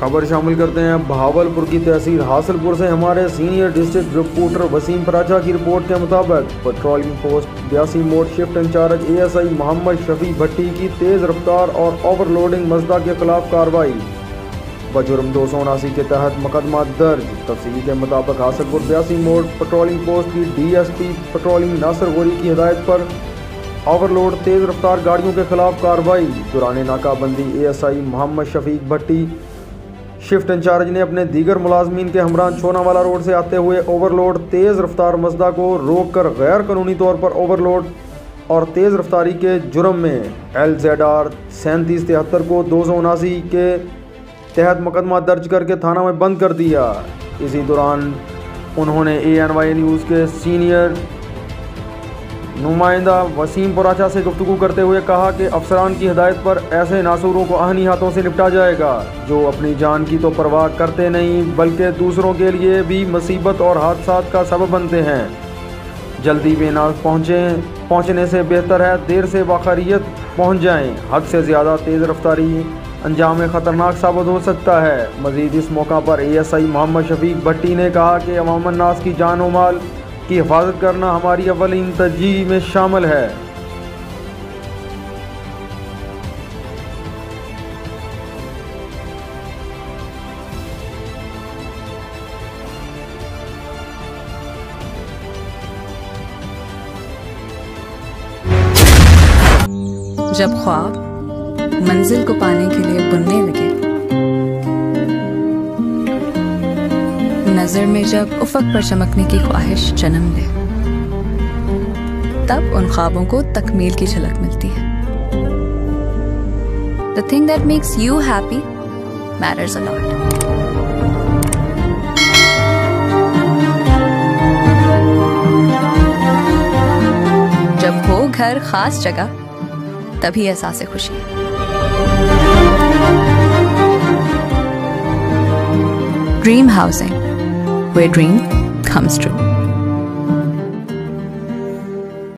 खबर शामिल करते हैं भावलपुर की तहसील हासिलपुर से। हमारे senior district reporter Waseem Paracha की रिपोर्ट के मुताबिक पेट्रोलिंग पोस्ट 82 मोड shift incharge ASI Mohammad Shafi Bhatti की तेज़ रफ्तार और ओवरलोडिंग मजदा के खिलाफ कार्रवाई बजुर्म 279 के तहत मुकदमा दर्ज। तफसील के मुताबिक हासिलपुर 82 मोड पेट्रोलिंग पोस्ट की DSP पेट्रोलिंग नासिर गोरी की हिदायत पर ओवरलोड तेज़ रफ्तार गाड़ियों के खिलाफ कार्रवाई दौरान नाकाबंदी ASI मोहम्मद शफीक भट्टी शिफ्ट इंचार्ज ने अपने दीगर मुलाजमीन के हमरान छोनावाला रोड से आते हुए ओवरलोड तेज़ रफ्तार मजदा को रोककर गैर कानूनी तौर पर ओवरलोड और तेज़ रफ्तारी के जुर्म में LZR 3773 को 279 के तहत मुकदमा दर्ज करके थाना में बंद कर दिया। इसी दौरान उन्होंने ANY न्यूज़ के सीनियर नुमाइंदा वसीम पराचा से गुफ्तगू करते हुए कहा कि अफसरान की हिदायत पर ऐसे नासूरों को आहनी हाथों से निपटा जाएगा जो अपनी जान की तो परवाह करते नहीं बल्कि दूसरों के लिए भी मुसीबत और हादसात का सबब बनते हैं। जल्दी में ना पहुँचने से बेहतर है देर से वाखरियत पहुँच जाएं। हद से ज़्यादा तेज़ रफ्तारी अंजाम ख़तरनाक साबित हो सकता है। मज़ीद इस मौका पर ASI मोहम्मद शफीक भट्टी ने कहा कि अवाम नास की जान और माल की हिफाजत करना हमारी अव्वलीन तरजीह में शामिल है। जब ख्वाब मंजिल को पाने के लिए बुनने लगे, नजर में जब उफक पर चमकने की ख्वाहिश जन्म ले, तब उन ख्वाबों को तकमील की झलक मिलती है। The thing that makes you happy matters a lot. जब हो घर खास जगह, तभी एहसास खुशी है। Dream Housing, where dream comes true.